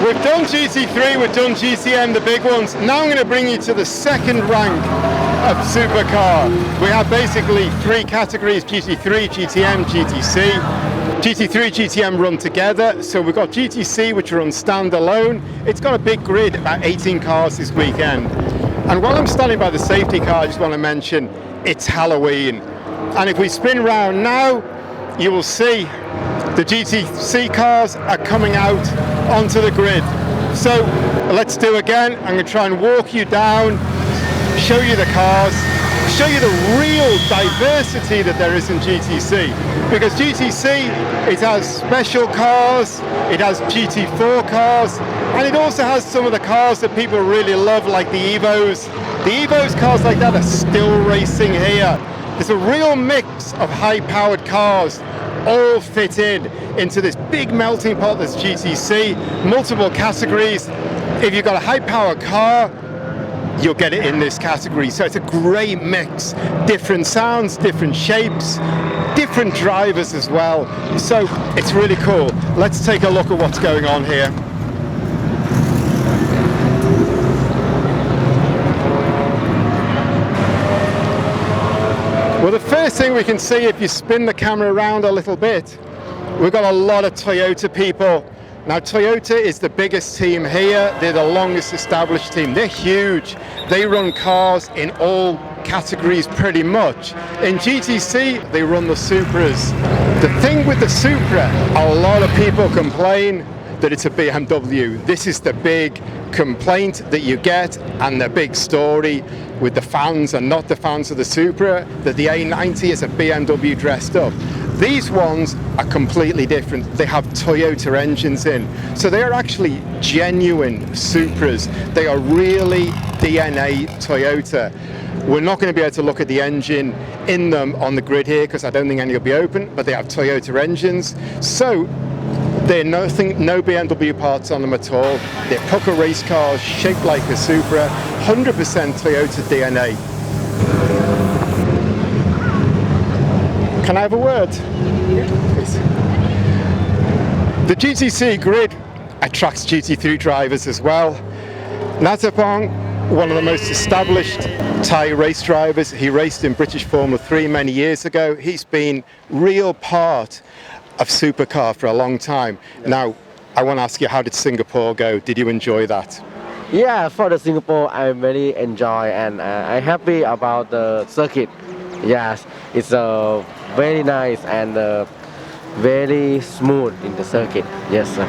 We've done GT3, we've done GTM, the big ones. Now I'm going to bring you to the second rank of supercar. We have basically three categories: GT3, GTM, GTC. GT3, GTM run together, so we've got GTC which runs standalone. It's got a big grid, about 18 cars this weekend. And while I'm standing by the safety car, I just want to mention it's Halloween. And if we spin round now, you will see the GTC cars are coming out onto the grid. So let's do again. I'm going to try and walk you down, show you the cars, show you the real diversity that there is in GTC. Because GTC, it has special cars, it has GT4 cars, and it also has some of the cars that people really love, like the Evos. The Evos cars like that are still racing here. There's a real mix of high-powered cars all fit into this big melting pot that's GTC, multiple categories. If you've got a high-powered car, you'll get it in this category. So it's a great mix, different sounds, different shapes, different drivers as well. So it's really cool. Let's take a look at what's going on here. Well, the first thing we can see, if you spin the camera around a little bit, we've got a lot of Toyota people. Now, Toyota is the biggest team here. They're the longest established team. They're huge. They run cars in all categories pretty much. In GTC, they run the Supras. The thing with the Supra, a lot of people complain that it's a BMW. This is the big complaint that you get, and the big story with the fans and not the fans of the Supra, that the A90 is a BMW dressed up. These ones are completely different. They have Toyota engines in. So they are actually genuine Supras. They are really DNA Toyota. We're not going to be able to look at the engine in them on the grid here because I don't think any will be open, but they have Toyota engines. So they're no BMW parts on them at all. They're pucker race cars shaped like a Supra, 100% Toyota DNA. Can I have a word? Please. The GTC grid attracts GT3 drivers as well. Natapong, one of the most established Thai race drivers. He raced in British Formula 3 many years ago. He's been real part of supercar for a long time. Now, I want to ask you, how did Singapore go? Did you enjoy that? Yeah, for the Singapore, I really enjoy, and I'm happy about the circuit. Yes, it's very nice and very smooth in the circuit. Yes, sir.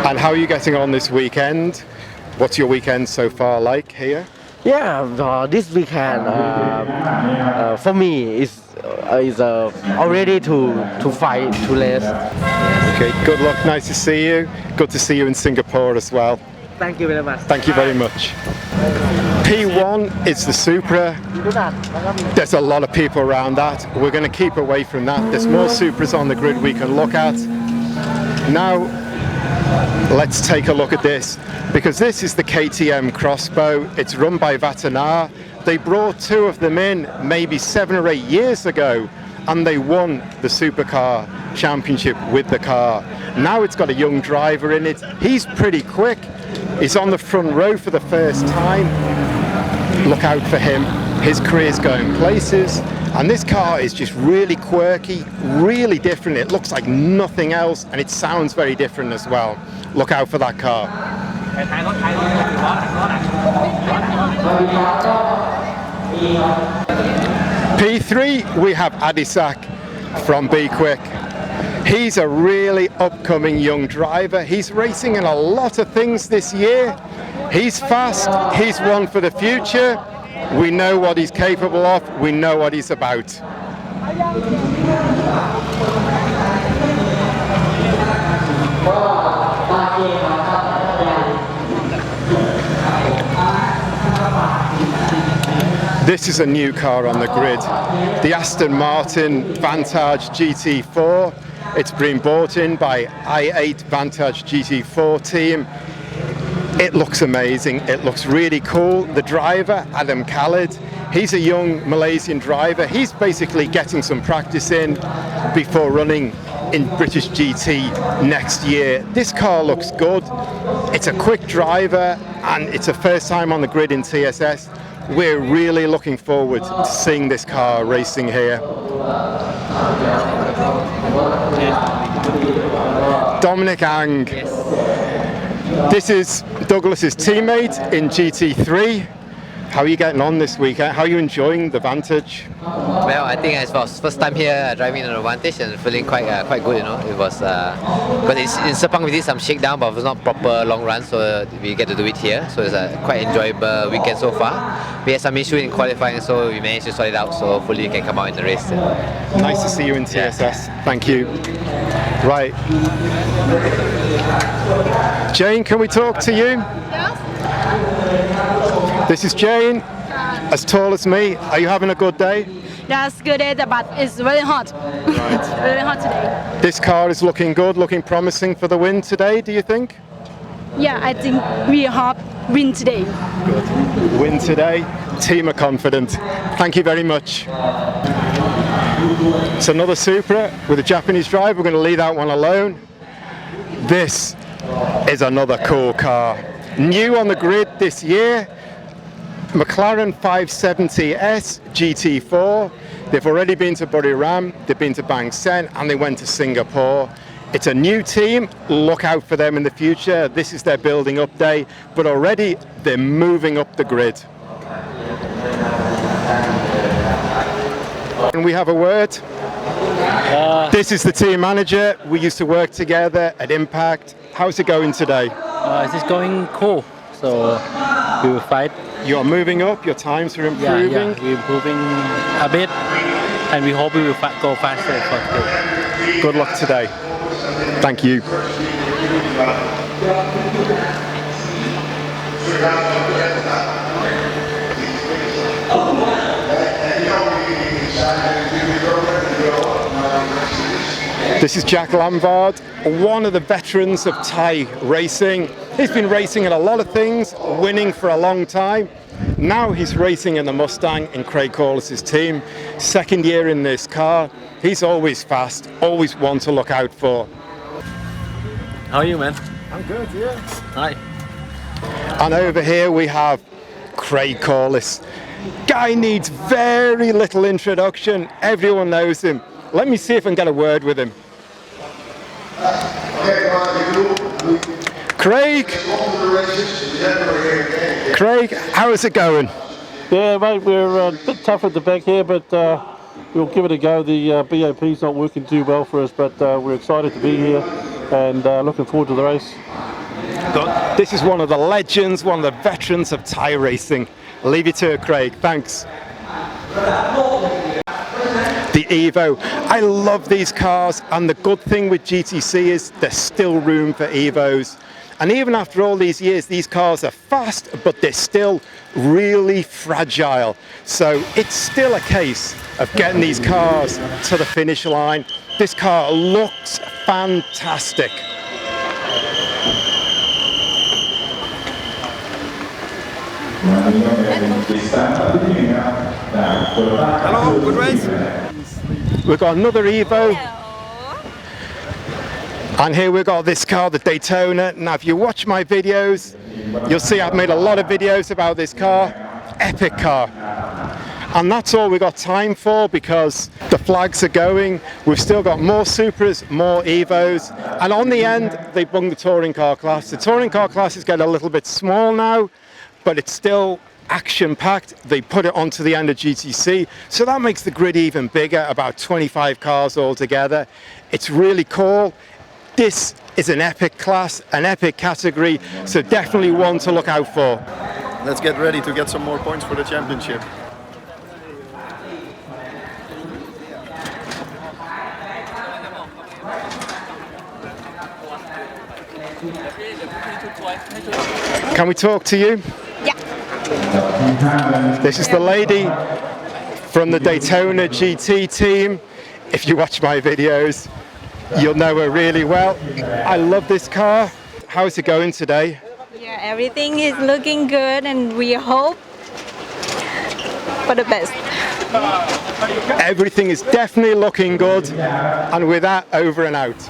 And how are you getting on this weekend? What's your weekend so far like here? Yeah, this weekend for me is already to fight to race. Okay, good luck. Nice to see you. Good to see you in Singapore as well. Thank you very much. Thank you very much. P1 is the Supra. There's a lot of people around that. We're going to keep away from that. There's more Supras on the grid we can look at. Now, let's take a look at this, because this is the KTM X-Bow. It's run by Vatanar. They brought two of them in maybe 7 or 8 years ago, and they won the Supercar Championship with the car. Now it's got a young driver in it. He's pretty quick. He's on the front row for the first time. Look out for him. His career's going places. And this car is just really quirky, really different. It looks like nothing else, and it sounds very different as well. Look out for that car. P3, we have Adisak from Be Quick. He's a really upcoming young driver. He's racing in a lot of things this year. He's fast, he's one for the future. We know what he's capable of, we know what he's about. This is a new car on the grid, the Aston Martin Vantage GT4. It's been bought in by i8 Vantage GT4 team. It looks amazing, it looks really cool. The driver, Adam Khalid, he's a young Malaysian driver. He's basically getting some practice in before running in British GT next year. This car looks good. It's a quick driver and it's a first time on the grid in TSS. We're really looking forward to seeing this car racing here. Dominic Ang. This is Douglas's teammate in GT3. How are you getting on this weekend? How are you enjoying the Vantage? Well, I think it's first time here driving on the Vantage and feeling quite good. You know, it was because in Sepang we did some shakedown, but it was not proper long run, so we get to do it here. So it's a quite enjoyable weekend so far. We had some issue in qualifying, so we managed to sort it out. So hopefully we can come out in the race. Nice to see you in TSS. Thank you. Right, Jane, can we talk to you? Yes. This is Jane, as tall as me. Are you having a good day? That's good day, but it's very hot. Right. Very hot today. This car is looking good, looking promising for the win today, do you think? Yeah, I think we have win today. Good. Win today, team are confident. Thank you very much. It's another Supra with a Japanese drive. We're going to leave that one alone. This is another cool car. New on the grid this year. McLaren 570S GT4. They've already been to Buriram, they've been to Bang Sen, and they went to Singapore. It's a new team, look out for them in the future. This is their building up day, but already they're moving up the grid. And we have a word. This is the team manager. We used to work together at Impact. How's it going today? It's going cool, so we will fight. You're moving up, your times are improving. Yeah, we're improving a bit, and we hope we will go faster for today. Good luck today. Thank you. This is Jack Lambard, one of the veterans of Thai racing. He's been racing in a lot of things, winning for a long time. Now he's racing in the Mustang in Craig Corliss's team. Second year in this car. He's always fast, always one to look out for. How are you, man? I'm good, yeah. Hi. And over here we have Craig Corliss. Guy needs very little introduction. Everyone knows him. Let me see if I can get a word with him. Craig, how is it going? Yeah, mate, we're a bit tough at the back here, but we'll give it a go. The BOP's not working too well for us, but we're excited to be here and looking forward to the race. This is one of the legends, one of the veterans of Thai racing. I'll leave you to it, Craig. Thanks. The Evo. I love these cars, and the good thing with GTC is there's still room for Evos. And even after all these years, these cars are fast, but they're still really fragile. So it's still a case of getting these cars to the finish line. This car looks fantastic. Hello, good race. We've got another Evo. And here we've got this car, the Daytona. Now, if you watch my videos, you'll see I've made a lot of videos about this car. Epic car. And that's all we've got time for because the flags are going. We've still got more Supras, more Evos. And on the end, they bung the touring car class. The touring car class is getting a little bit small now, but it's still action-packed. They put it onto the end of GTC, so that makes the grid even bigger, about 25 cars altogether. It's really cool. This is an epic class, an epic category, so definitely one to look out for. Let's get ready to get some more points for the championship. Can we talk to you? Yeah. This is the lady from the Daytona GT team. If you watch my videos, you'll know her really well. I love this car. How's it going today? Yeah, everything is looking good, and we hope for the best. Everything is definitely looking good, and with that, over and out.